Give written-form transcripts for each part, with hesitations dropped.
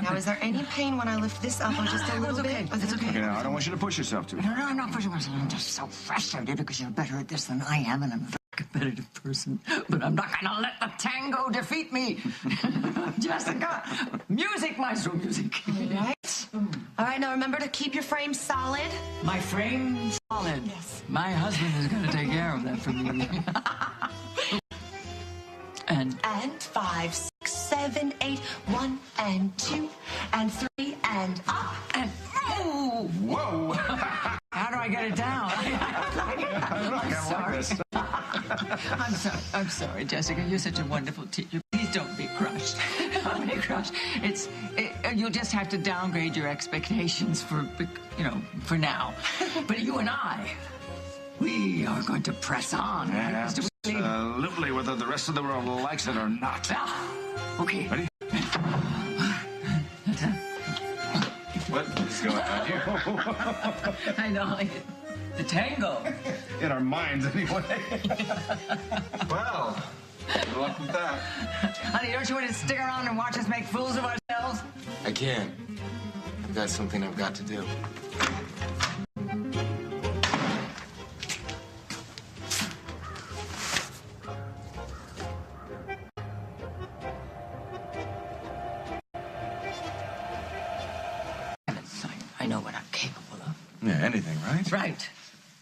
Now, is there any pain when I lift this up or just a little bit? It's okay. Okay, now, I don't want you to push yourself too. No, I'm not pushing myself. I'm just so frustrated because you're better at this than I am, and I'm a very competitive person. But I'm not going to let the tango defeat me. Jessica, music, maestro, music. All right, now remember to keep your frame solid. My frame solid. Yes. My husband is going to take care of that for me. And 5, 6, 7, 8, 1 and 2 and 3 and up and oh, Whoa! how do I get it down? I'm sorry, Jessica. You're such a wonderful teacher. Please don't be crushed. Don't be crushed. You'll just have to downgrade your expectations for now. But you and I, we are going to press on. Absolutely, whether the rest of the world likes it or not. Okay. Ready? What is going on here? I know. The tango. In our minds, anyway. Well, good luck with that. Honey, don't you want to stick around and watch us make fools of ourselves? I can't. I've got something I've got to do. I know what I'm capable of. Yeah, anything, right? Right.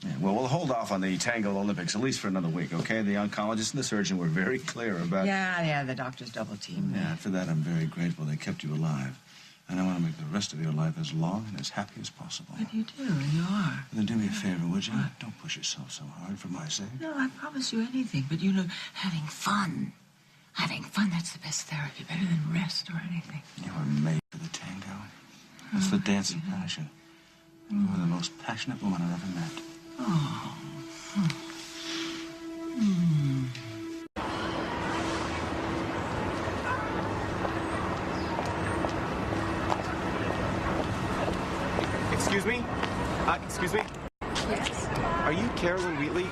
Yeah, well, we'll hold off on the Tango Olympics, at least for another week, okay? The oncologist and the surgeon were very clear about... Yeah, the doctors double-teamed me. Yeah, for that, I'm very grateful they kept you alive. And I want to make the rest of your life as long and as happy as possible. But you do, you are. Then do me a favor, would you? Don't push yourself so hard for my sake. No, I promise you anything. But, having fun. Having fun, that's the best therapy, better than rest or anything. You were made for the tango. It's the dance of passion. You were the most passionate woman I've ever met. Oh. Excuse me? Excuse me? Yes. Are you Carolyn Wheatley?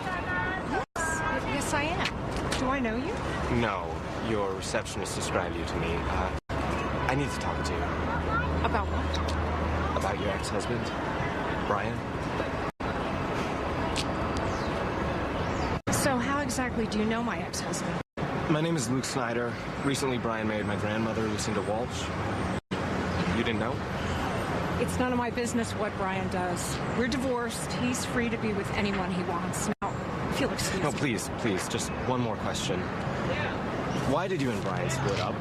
Yes, I am. Do I know you? No. Your receptionist described you to me. I need to talk to you. About what? About your ex-husband, Brian. So how exactly do you know my ex-husband? My name is Luke Snyder. Recently, Brian married my grandmother, Lucinda Walsh. You didn't know? It's none of my business what Brian does. We're divorced. He's free to be with anyone he wants. Now, if you'll excuse me. No, please, just one more question. Why did you and Brian split up?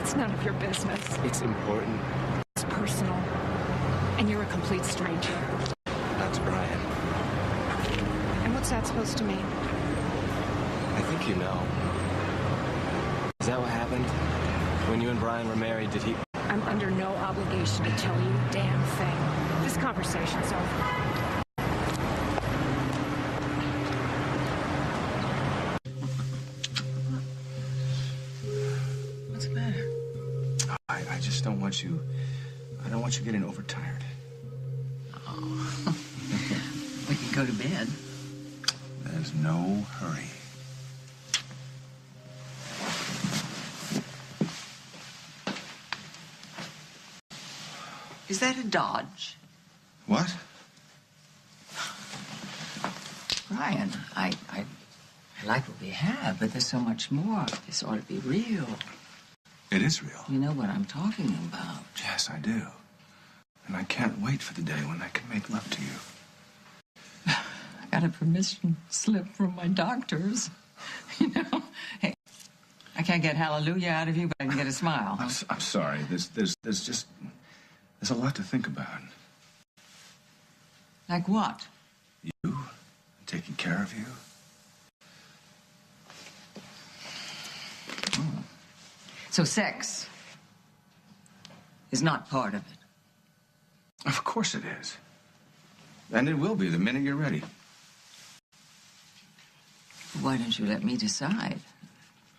It's none of your business. It's important. It's personal. And you're a complete stranger. That's Brian. And what's that supposed to mean? I think you know. Is that what happened? When you and Brian were married, did he... I'm under no obligation to tell you a damn thing. This conversation's over. What's the matter? I just don't want you... I don't want you getting overtired. Oh. We can go to bed. There's no hurry. Is that a Dodge? What? Brian, I like what we have, but there's so much more. This ought to be real. It is real. You know what I'm talking about. Yes, I do. And I can't wait for the day when I can make love to you. I got a permission slip from my doctors. Hey, I can't get hallelujah out of you, but I can get a smile. I'm sorry. There's a lot to think about. Like what? You, taking care of you. Oh. So sex is not part of it? Of course it is. And it will be the minute you're ready. Why don't you let me decide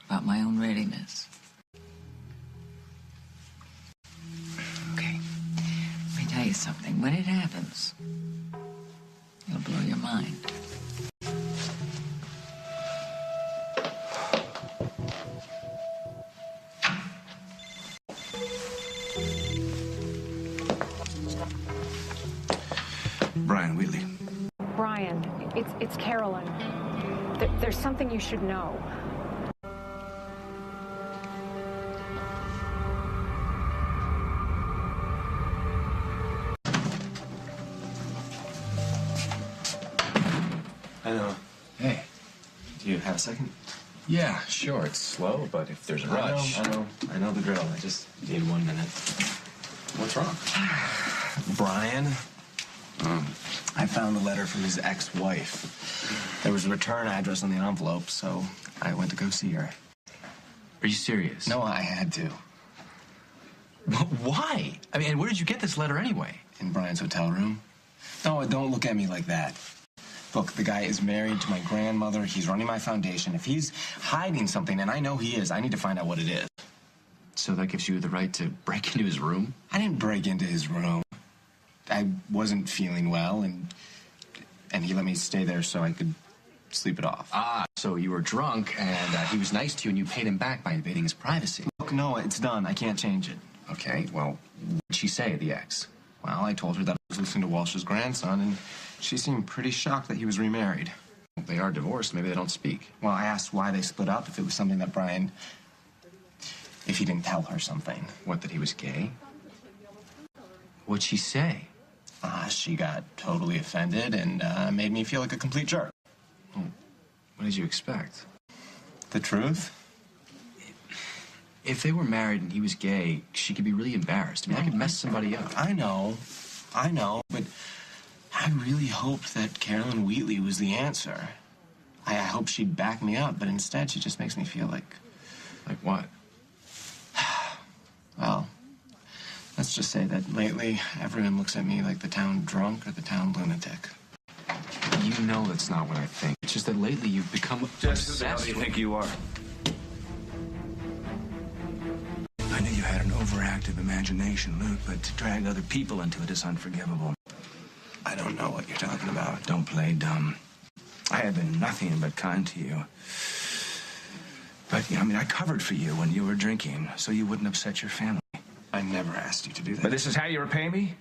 about my own readiness? Okay. Let me tell you something. When it happens, it'll blow your mind. Brian Wheatley. Brian, it's Carolyn. There's something you should know. I know. Hey. Do you have a second? Yeah, sure. It's slow, but if there's a rush. I know the drill. I just need 1 minute. What's wrong? Brian, I found a letter from his ex-wife. There was a return address on the envelope, so I went to go see her. Are you serious? No, I had to. Why? I mean, where did you get this letter anyway? In Brian's hotel room. No, don't look at me like that. Look, the guy is married to my grandmother. He's running my foundation. If he's hiding something, and I know he is, I need to find out what it is. So that gives you the right to break into his room? I didn't break into his room. I wasn't feeling well, and he let me stay there so I could sleep it off. Ah, so you were drunk, and he was nice to you, and you paid him back by invading his privacy. Look, no, it's done. I can't change it. Okay, well, what did she say, the ex? Well, I told her that I was listening to Walsh's grandson, and she seemed pretty shocked that he was remarried. They are divorced. Maybe they don't speak. Well, I asked why they split up, if it was something that Brian... if he didn't tell her something. What, that he was gay? What'd she say? She got totally offended and made me feel like a complete jerk. Well, what did you expect? The truth? If they were married and he was gay, she could be really embarrassed. I mean, that could mess somebody up. I know, but I really hoped that Carolyn Wheatley was the answer. I hoped she'd back me up, but instead she just makes me feel like... Like what? Well, let's just say that lately everyone looks at me like the town drunk or the town lunatic. You know that's not what I think. It's just that lately you've become Just who the hell do you think you are? I knew you had an overactive imagination, Luke, but to drag other people into it is unforgivable. I don't know what you're talking about. Don't play dumb. I have been nothing but kind to you. But, I covered for you when you were drinking, so you wouldn't upset your family. I never asked you to do that. But this is how you repay me?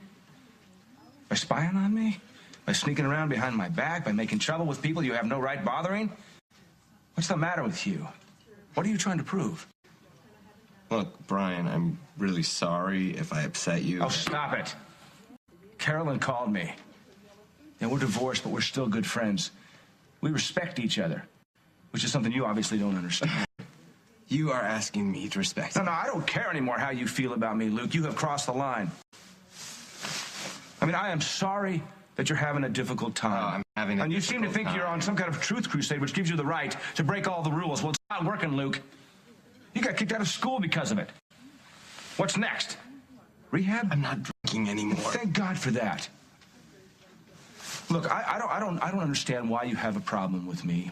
By spying on me? By sneaking around behind my back? By making trouble with people you have no right bothering? What's the matter with you? What are you trying to prove? Look, Brian, I'm really sorry if I upset you. Oh, stop it. Carolyn called me. Yeah, we're divorced, but we're still good friends. We respect each other, which is something you obviously don't understand. You are asking me to respect No, I don't care anymore how you feel about me, Luke. You have crossed the line. I am sorry that you're having a difficult time. I'm having a And you seem to think you're on some kind of truth crusade, which gives you the right to break all the rules. Well, it's not working, Luke. You got kicked out of school because of it. What's next? Rehab? I'm not drinking anymore. Thank God for that. Look, I don't understand why you have a problem with me.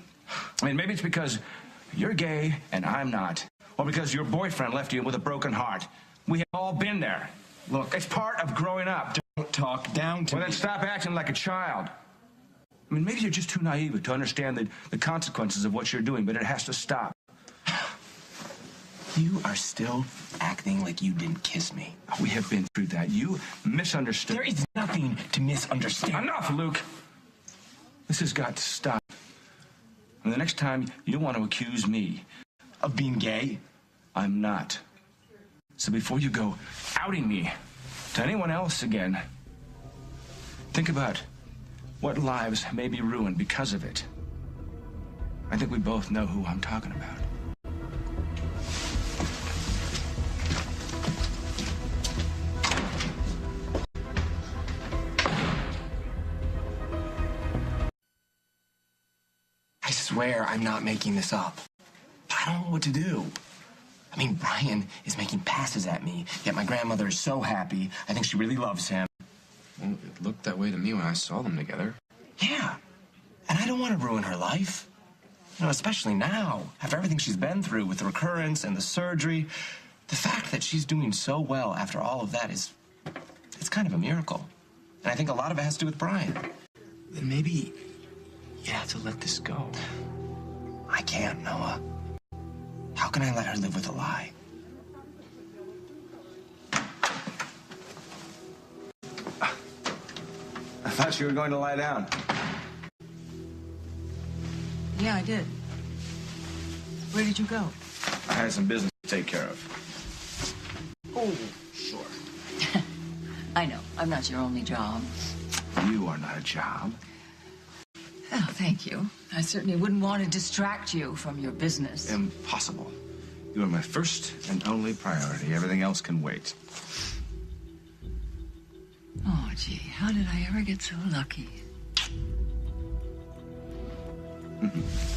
Maybe it's because you're gay and I'm not. Or because your boyfriend left you with a broken heart. We have all been there. Look, it's part of growing up. Don't talk down to me. Well, then stop acting like a child. Maybe you're just too naive to understand the consequences of what you're doing, but it has to stop. You are still acting like you didn't kiss me. We have been through that. You misunderstood. There is nothing to misunderstand. Enough, Luke. This has got to stop. And the next time, you don't want to accuse me Of being gay? I'm not. So before you go outing me to anyone else again, think about what lives may be ruined because of it. I think we both know who I'm talking about. I swear I'm not making this up. I don't know what to do. Brian is making passes at me, yet my grandmother is so happy. I think she really loves him. Well, it looked that way to me when I saw them together. Yeah, and I don't want to ruin her life. Especially now, after everything she's been through with the recurrence and the surgery. The fact that she's doing so well after all of that it's kind of a miracle. And I think a lot of it has to do with Brian. Then maybe you have to let this go. I can't, Noah. How can I let her live with a lie? thought you were going to lie down. Yeah, I did. Where did you go? I had some business to take care of. Oh, sure. I know. I'm not your only job. You are not a job. Oh, thank you. I certainly wouldn't want to distract you from your business. Impossible. You are my first and only priority. Everything else can wait. Oh, gee, how did I ever get so lucky? Mm-hmm.